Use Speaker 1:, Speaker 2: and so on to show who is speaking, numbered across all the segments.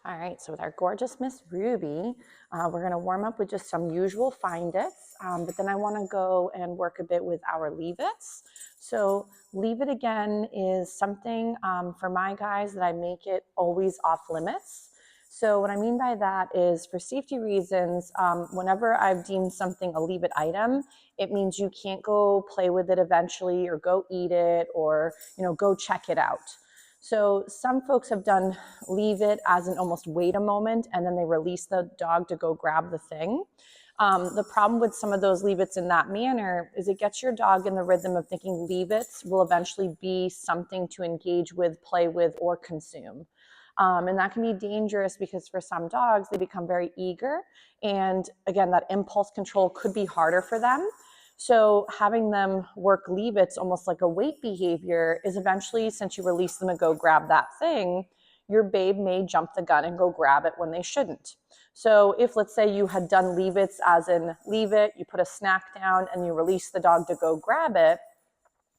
Speaker 1: All right, so with our gorgeous Miss Ruby, we're gonna warm up with just some usual find its, but then I wanna go and work a bit with our leave its. So leave it again is something for my guys that I make it always off limits. So what I mean by that is for safety reasons, whenever I've deemed something a leave it item, it means you can't go play with it eventually or go eat it or go check it out. So some folks have done leave it as an almost wait a moment and then they release the dog to go grab the thing. The problem with some of those leave its in that manner is it gets your dog in the rhythm of thinking leave its will eventually be something to engage with, play with, or consume. And that can be dangerous because for some dogs, they become very eager. And again, that impulse control could be harder for them. So having them work leave it's almost like a wait behavior is eventually, since you release them to go grab that thing, your babe may jump the gun and go grab it when they shouldn't. So if, let's say, you had done leave it's as in leave it, you put a snack down and you release the dog to go grab it,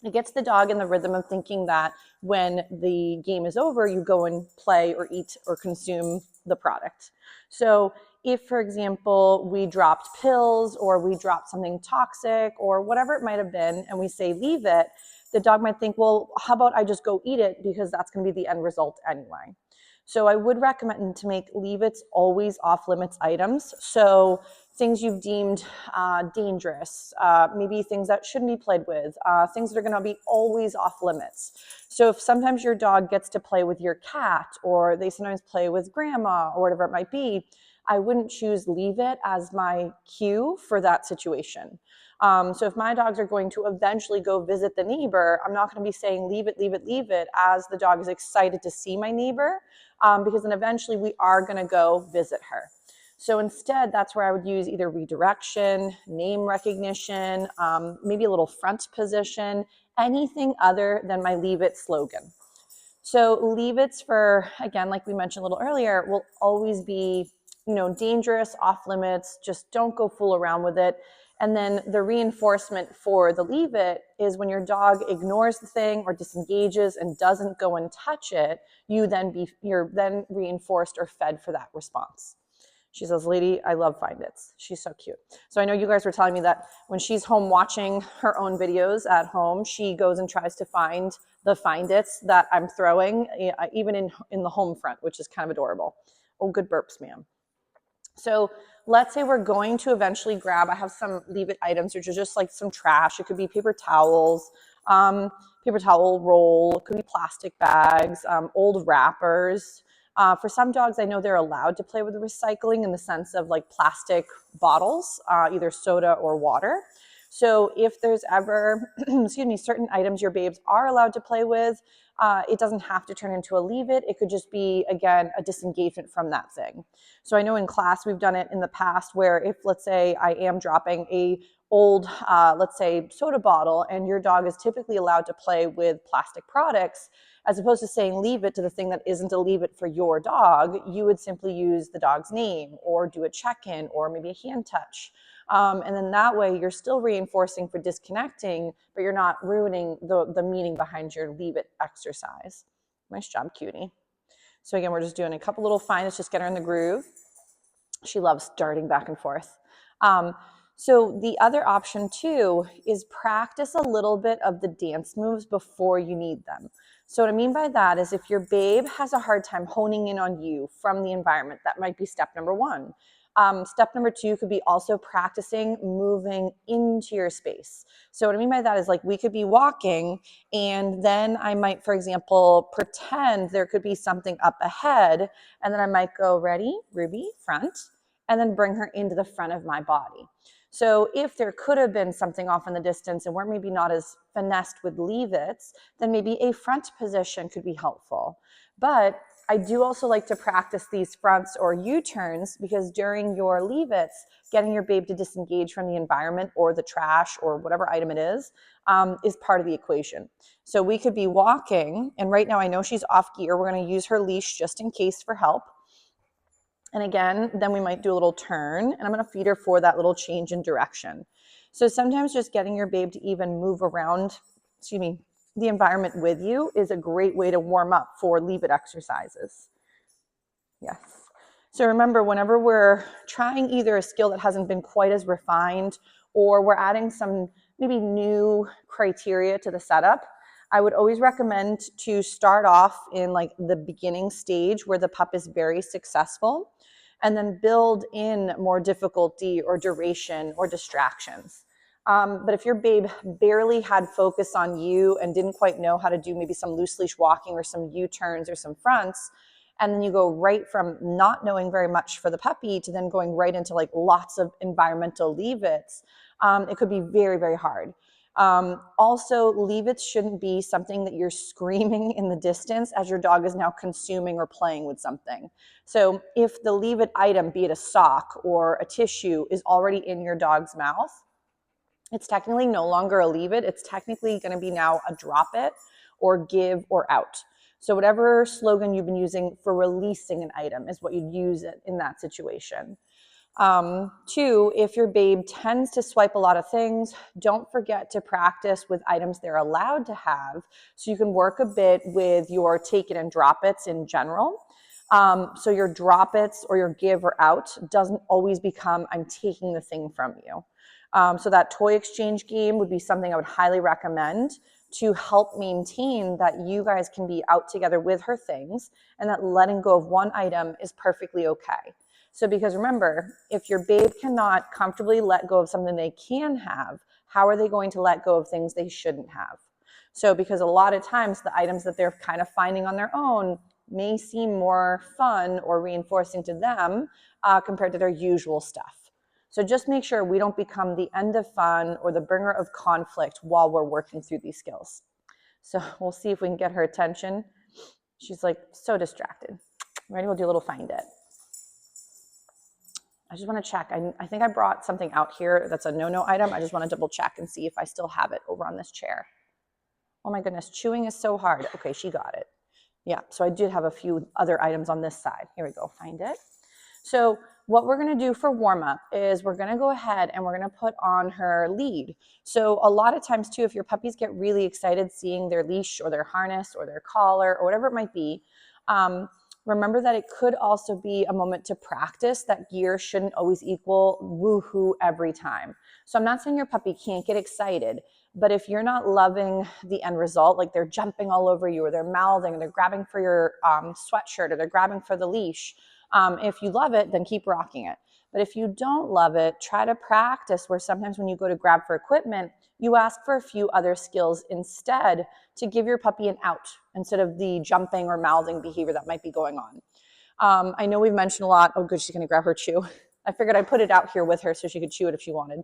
Speaker 1: it gets the dog in the rhythm of thinking that when the game is over, you go and play or eat or consume the product. So if, for example, we dropped pills or we dropped something toxic or whatever it might have been, and we say leave it, the dog might think, well, how about I just go eat it because that's going to be the end result anyway. So I would recommend to make leave it's always off limits items. So things you've deemed dangerous, maybe things that shouldn't be played with, things that are going to be always off limits. So if sometimes your dog gets to play with your cat or they sometimes play with grandma or whatever it might be, I wouldn't choose leave it as my cue for that situation. So if my dogs are going to eventually go visit the neighbor, I'm not going to be saying leave it, leave it, leave it as the dog is excited to see my neighbor, because then eventually we are going to go visit her. So instead, that's where I would use either redirection, name recognition, maybe a little front position, anything other than my leave it slogan. So leave it's for, again, like we mentioned a little earlier, will always be dangerous, off limits, just don't go fool around with it. And then the reinforcement for the leave it is when your dog ignores the thing or disengages and doesn't go and touch it, you're then reinforced or fed for that response. She says, lady, I love find its. She's so cute. So I know you guys were telling me that when she's home watching her own videos at home, she goes and tries to find the find its that I'm throwing, even in the home front, which is kind of adorable. Oh, good burps, ma'am. So let's say we're going to eventually grab, I have some leave it items, which are just like some trash. It could be paper towels, paper towel roll, it could be plastic bags, old wrappers. For some dogs, I know they're allowed to play with recycling in the sense of like plastic bottles, either soda or water. So if there's ever, excuse me, certain items your babes are allowed to play with, it doesn't have to turn into a leave it. It could just be, again, a disengagement from that thing. So I know in class we've done it in the past where if, let's say, I am dropping a old, let's say, soda bottle and your dog is typically allowed to play with plastic products, as opposed to saying leave it to the thing that isn't a leave it for your dog, you would simply use the dog's name or do a check-in or maybe a hand touch. And then that way you're still reinforcing for disconnecting, but you're not ruining the meaning behind your leave it exercise. Nice job, cutie. So again, we're just doing a couple little finds, just get her in the groove. She loves darting back and forth. So the other option too is practice a little bit of the dance moves before you need them. So what I mean by that is if your babe has a hard time honing in on you from the environment, that might be step number one. Step number two could be also practicing moving into your space. So what I mean by that is like we could be walking and then I might, for example, pretend there could be something up ahead and then I might go, ready, Ruby, front, and then bring her into the front of my body. So if there could have been something off in the distance and we're maybe not as finessed with leave its, then maybe a front position could be helpful. But I do also like to practice these fronts or U-turns because during your leave its, getting your babe to disengage from the environment or the trash or whatever item it is part of the equation. So we could be walking, and right now I know she's off gear. We're going to use her leash just in case for help. And again, then we might do a little turn, and I'm going to feed her for that little change in direction. So sometimes just getting your babe to even move around, the environment with you is a great way to warm up for leave it exercises. Yes. So remember, whenever we're trying either a skill that hasn't been quite as refined, or we're adding some maybe new criteria to the setup, I would always recommend to start off in like the beginning stage where the pup is very successful, and then build in more difficulty or duration or distractions. But if your babe barely had focus on you and didn't quite know how to do maybe some loose leash walking or some U-turns or some fronts, and then you go right from not knowing very much for the puppy to then going right into like lots of environmental leave-its, it could be very, very hard. Also, leave-its shouldn't be something that you're screaming in the distance as your dog is now consuming or playing with something. So if the leave-it item, be it a sock or a tissue, is already in your dog's mouth, it's technically no longer a leave-it. It's technically going to be now a drop it or give or out. So whatever slogan you've been using for releasing an item is what you'd use it in that situation. Two, if your babe tends to swipe a lot of things, don't forget to practice with items they're allowed to have, so you can work a bit with your take it and drop it's in general. So your drop it's or your give or out doesn't always become I'm taking the thing from you. So that toy exchange game would be something I would highly recommend to help maintain that you guys can be out together with her things, and that letting go of one item is perfectly okay. So because remember, if your babe cannot comfortably let go of something they can have, how are they going to let go of things they shouldn't have? So because a lot of times the items that they're kind of finding on their own may seem more fun or reinforcing to them compared to their usual stuff. So just make sure we don't become the end of fun or the bringer of conflict while we're working through these skills. So we'll see if we can get her attention. She's like so distracted. Ready? We'll do a little find it. I just want to check. I think I brought something out here that's a no-no item. I just want to double check and see if I still have it over on this chair. Oh my goodness, chewing is so hard. Okay, she got it. Yeah, so I did have a few other items on this side. Here we go, find it. So what we're going to do for warm-up is we're going to go ahead and we're going to put on her lead. So a lot of times too, if your puppies get really excited seeing their leash or their harness or their collar or whatever it might be, remember that it could also be a moment to practice that gear shouldn't always equal woohoo every time. So I'm not saying your puppy can't get excited, but if you're not loving the end result, like they're jumping all over you or they're mouthing or they're grabbing for your sweatshirt or they're grabbing for the leash, if you love it, then keep rocking it. But if you don't love it, try to practice where sometimes when you go to grab for equipment, you ask for a few other skills instead to give your puppy an out instead of the jumping or mouthing behavior that might be going on. I know we've mentioned a lot. Oh, good, she's going to grab her chew. I figured I'd put it out here with her so she could chew it if she wanted.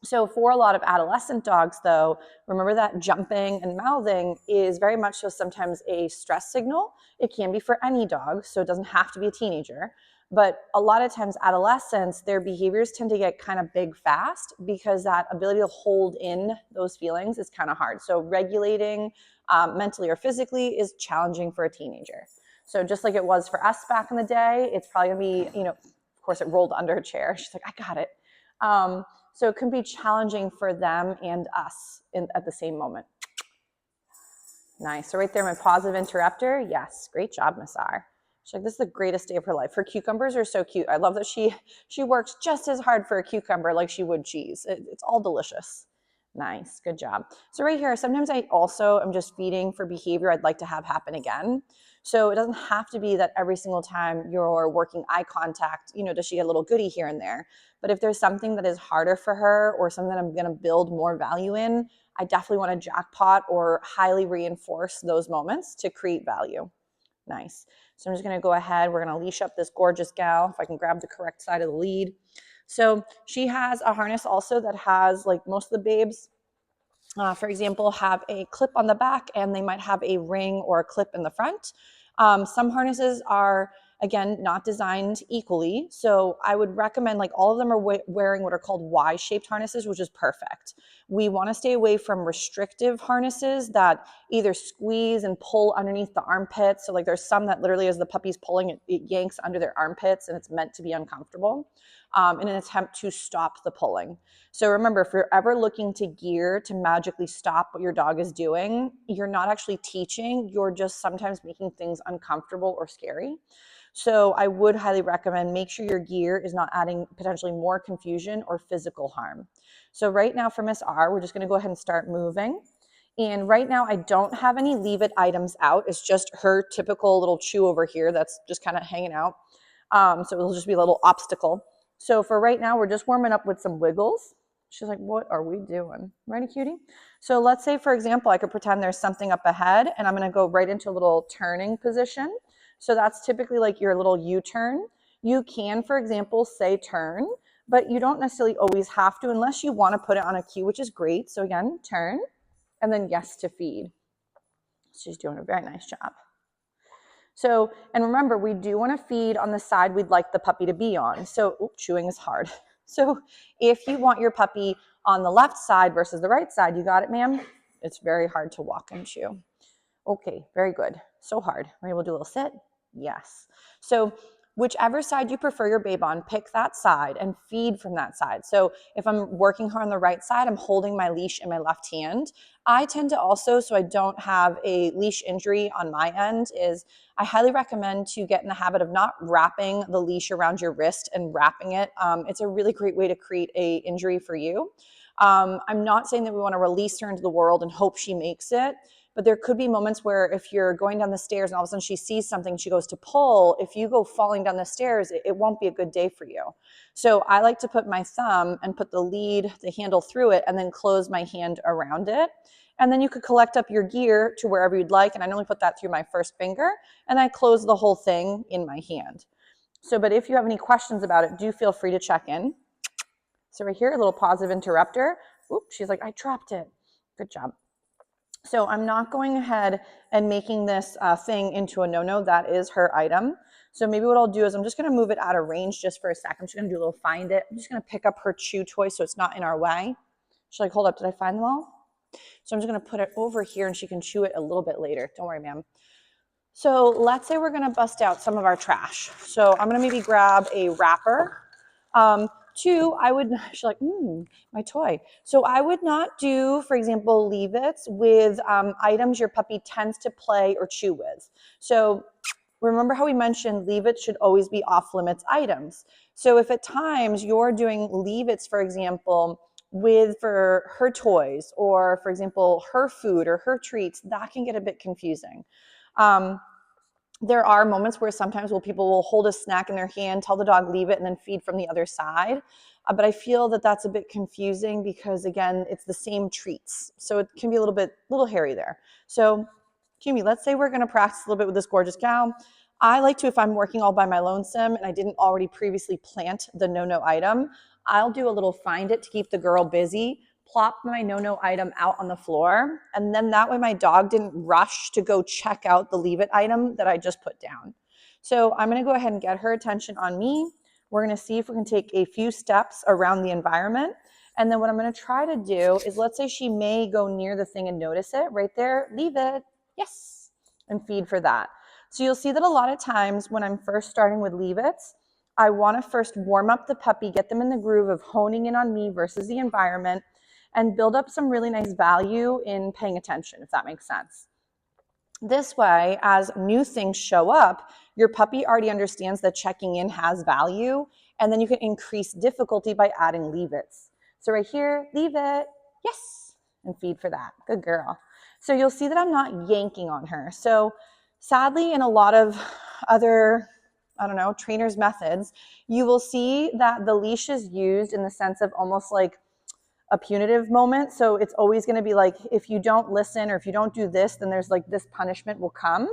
Speaker 1: So for a lot of adolescent dogs, though, remember that jumping and mouthing is very much so sometimes a stress signal. It can be for any dog, so it doesn't have to be a teenager. But a lot of times adolescents, their behaviors tend to get kind of big fast because that ability to hold in those feelings is kind of hard. So regulating mentally or physically is challenging for a teenager. So just like it was for us back in the day, it's probably gonna be, of course it rolled under her chair. She's like, I got it. So it can be challenging for them and us at the same moment. Nice. So right there, my positive interrupter. Yes, great job, Massar. She's like, this is the greatest day of her life. Her cucumbers are so cute. I love that she works just as hard for a cucumber like she would cheese. It's all delicious. Nice, good job. So right here, sometimes I also am just feeding for behavior I'd like to have happen again. So it doesn't have to be that every single time you're working eye contact, does she get a little goodie here and there? But if there's something that is harder for her or something that I'm going to build more value in, I definitely want to jackpot or highly reinforce those moments to create value. Nice. So I'm just going to go ahead. We're going to leash up this gorgeous gal, if I can grab the correct side of the lead. So she has a harness also that has, like most of the babes, for example, have a clip on the back and they might have a ring or a clip in the front. Some harnesses are, again, not designed equally. So I would recommend, like all of them are wearing what are called Y-shaped harnesses, which is perfect. We want to stay away from restrictive harnesses that either squeeze and pull underneath the armpits. So like there's some that literally as the puppy's pulling, it yanks under their armpits and it's meant to be uncomfortable in an attempt to stop the pulling. So remember, if you're ever looking to gear to magically stop what your dog is doing, you're not actually teaching, you're just sometimes making things uncomfortable or scary. So I would highly recommend make sure your gear is not adding potentially more confusion or physical harm. So right now for Miss R, we're just going to go ahead and start moving. And right now I don't have any leave it items out. It's just her typical little chew over here that's just kind of hanging out. So it'll just be a little obstacle. So for right now, we're just warming up with some wiggles. She's like, what are we doing? Right, cutie? So let's say, for example, I could pretend there's something up ahead and I'm going to go right into a little turning position. So that's typically like your little U-turn. You can, for example, say turn, but you don't necessarily always have to unless you want to put it on a cue, which is great. So again, turn and then yes to feed. She's doing a very nice job. So, and remember, we do want to feed on the side we'd like the puppy to be on. So, chewing is hard. So if you want your puppy on the left side versus the right side, you got it, ma'am? It's very hard to walk and chew. Okay, very good. So hard. Are you able to do a little sit? Yes. So whichever side you prefer your babe on, pick that side and feed from that side. So if I'm working her on the right side, I'm holding my leash in my left hand. I tend to also, so I don't have a leash injury on my end, is I highly recommend to get in the habit of not wrapping the leash around your wrist and wrapping it. It's a really great way to create a injury for you. I'm not saying that we want to release her into the world and hope she makes it, but there could be moments where if you're going down the stairs and all of a sudden she sees something, she goes to pull, if you go falling down the stairs, it won't be a good day for you. So I like to put my thumb and put the handle through it, and then close my hand around it. And then you could collect up your gear to wherever you'd like. And I normally put that through my first finger, and I close the whole thing in my hand. So, but if you have any questions about it, do feel free to check in. So right here, a little positive interrupter. Oops, she's like, I dropped it. Good job. So I'm not going ahead and making this thing into a no-no. That is her item. So maybe what I'll do is I'm just going to move it out of range just for a second. I'm just going to do a little find it. I'm just going to pick up her chew toy so it's not in our way. She's like, hold up, did I find them all? So I'm just going to put it over here and she can chew it a little bit later. Don't worry, ma'am. So let's say we're going to bust out some of our trash. So I'm going to maybe grab a wrapper. Two, she's like, my toy. So I would not do, for example, leave-its with items your puppy tends to play or chew with. So remember how we mentioned leave-its should always be off-limits items. So if at times you're doing leave-its, for example, for her toys or, for example, her food or her treats, that can get a bit confusing. There are moments where sometimes people will hold a snack in their hand, tell the dog leave it, and then feed from the other side. But I feel that that's a bit confusing because, again, it's the same treats. So it can be a little hairy there. So, Kimi, let's say we're going to practice a little bit with this gorgeous gal. I like to, if I'm working all by my lonesome and I didn't already previously plant the no-no item, I'll do a little find it to keep the girl busy, plop my no-no item out on the floor, and then that way my dog didn't rush to go check out the leave it item that I just put down. So I'm going to go ahead and get her attention on me. We're going to see if we can take a few steps around the environment. And then what I'm going to try to do is, let's say she may go near the thing and notice it right there, leave it, yes, and feed for that. So you'll see that a lot of times when I'm first starting with leave-its, I want to first warm up the puppy, get them in the groove of honing in on me versus the environment, and build up some really nice value in paying attention, if that makes sense. This way, as new things show up, your puppy already understands that checking in has value, and then you can increase difficulty by adding leave-its. So right here, leave it, yes, and feed for that. Good girl. So you'll see that I'm not yanking on her. So sadly, in a lot of other, trainers' methods, you will see that the leash is used in the sense of almost like a punitive moment. So it's always going to be like, if you don't listen or if you don't do this, then there's like this punishment will come,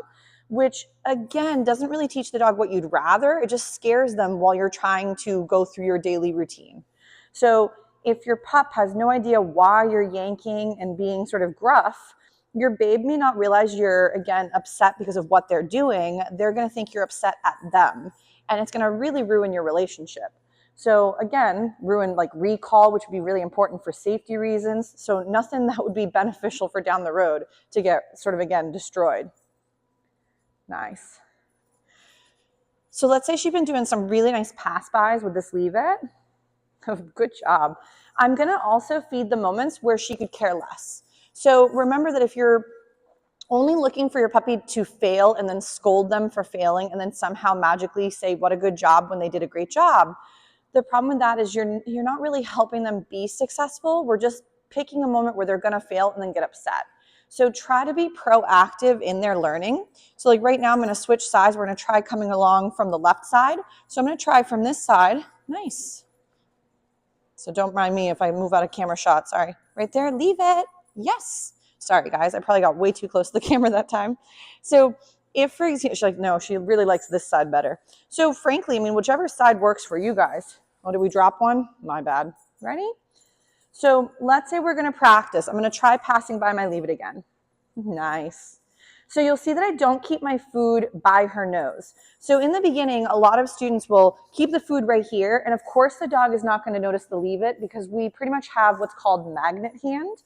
Speaker 1: which again, doesn't really teach the dog what you'd rather. It just scares them while you're trying to go through your daily routine. So if your pup has no idea why you're yanking and being sort of gruff, your babe may not realize you're, again, upset because of what they're doing. They're going to think you're upset at them, and it's going to really ruin your relationship. So again, ruin like recall, which would be really important for safety reasons. So nothing that would be beneficial for down the road to get sort of, again, destroyed. Nice. So let's say she's been doing some really nice pass-bys with this leave it. Good job. I'm going to also feed the moments where she could care less. So remember that if you're only looking for your puppy to fail and then scold them for failing and then somehow magically say what a good job when they did a great job, the problem with that is you're not really helping them be successful. We're just picking a moment where they're going to fail and then get upset. So try to be proactive in their learning. So like right now, I'm going to switch sides. We're going to try coming along from the left side. So I'm going to try from this side. Nice. So don't mind me if I move out of camera shot. Sorry. Right there. Leave it. Yes. Sorry, guys. I probably got way too close to the camera that time. So if, for example, she's like, no, she really likes this side better. So frankly, I mean, whichever side works for you guys. Oh, did we drop one? My bad. Ready? So let's say we're going to practice. I'm going to try passing by my leave it again. Nice. So you'll see that I don't keep my food by her nose. So in the beginning, a lot of students will keep the food right here. And of course, the dog is not going to notice the leave it because we pretty much have what's called magnet hand,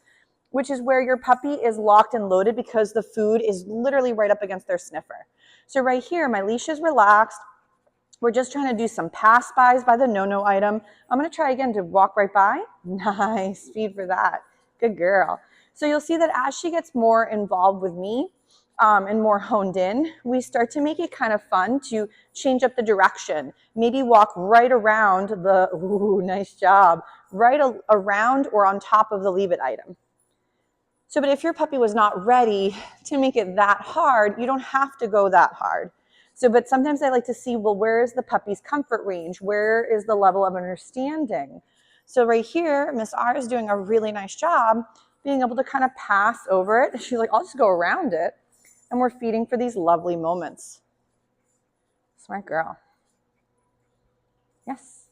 Speaker 1: which is where your puppy is locked and loaded because the food is literally right up against their sniffer. So right here, my leash is relaxed. We're just trying to do some pass-bys by the no-no item. I'm going to try again to walk right by. Nice, feed for that. Good girl. So you'll see that as she gets more involved with me and more honed in, we start to make it kind of fun to change up the direction. Maybe walk right around the, ooh, nice job, right around or on top of the leave it item. So, but if your puppy was not ready to make it that hard, you don't have to go that hard. So, but sometimes I like to see, well, where is the puppy's comfort range? Where is the level of understanding? So right here, Miss R is doing a really nice job being able to kind of pass over it. She's like, I'll just go around it. And we're feeding for these lovely moments. Smart girl. Yes.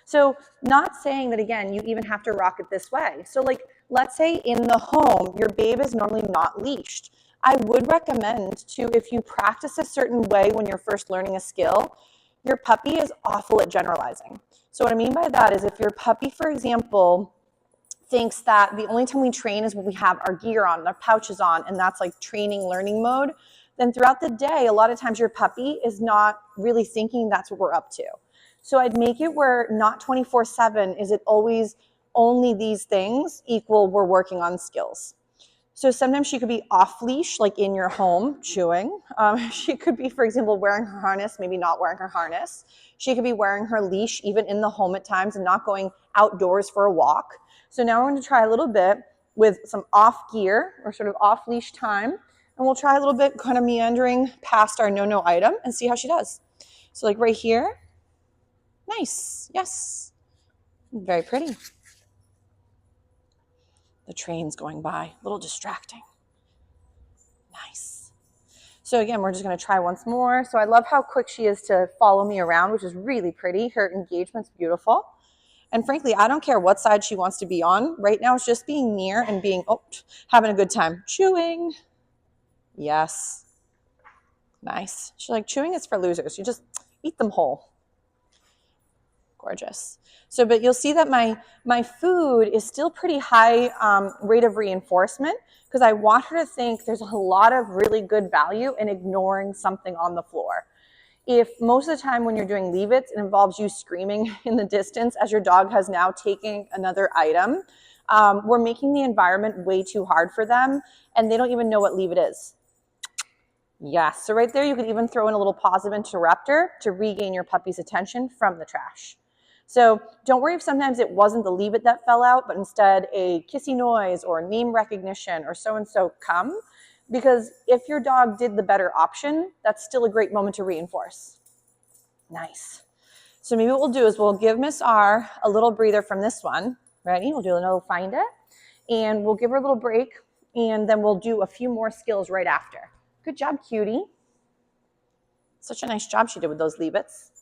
Speaker 1: So not saying that, again, you even have to rock it this way. So like, let's say in the home, your babe is normally not leashed. I would recommend to, if you practice a certain way when you're first learning a skill, your puppy is awful at generalizing. So what I mean by that is if your puppy, for example, thinks that the only time we train is when we have our gear on, our pouches on, and that's like training, learning mode, then throughout the day, a lot of times your puppy is not really thinking that's what we're up to. So I'd make it where not 24/7 is it always only these things equal we're working on skills. So sometimes she could be off leash, like in your home, chewing. She could be, for example, wearing her harness, maybe not wearing her harness. She could be wearing her leash even in the home at times and not going outdoors for a walk. So now we're going to try a little bit with some off gear or sort of off leash time. And we'll try a little bit kind of meandering past our no-no item and see how she does. So like right here. Nice. Yes. Very pretty. The train's going by. A little distracting. Nice. So again, we're just going to try once more. So I love how quick she is to follow me around, which is really pretty. Her engagement's beautiful. And frankly, I don't care what side she wants to be on. Right now, it's just being near and being, having a good time. Chewing. Yes. Nice. She's like, chewing is for losers. You just eat them whole. Gorgeous. So, but you'll see that my food is still pretty high rate of reinforcement because I want her to think there's a lot of really good value in ignoring something on the floor. If most of the time when you're doing leave-its, it involves you screaming in the distance as your dog has now taken another item, we're making the environment way too hard for them and they don't even know what leave-it is. Yes, so right there you could even throw in a little positive interrupter to regain your puppy's attention from the trash. So don't worry if sometimes it wasn't the leave it that fell out, but instead a kissy noise or name recognition or so-and-so come. Because if your dog did the better option, that's still a great moment to reinforce. Nice. So maybe what we'll do is we'll give Miss R a little breather from this one. Ready? We'll do another find it. And we'll give her a little break. And then we'll do a few more skills right after. Good job, cutie. Such a nice job she did with those leave-its.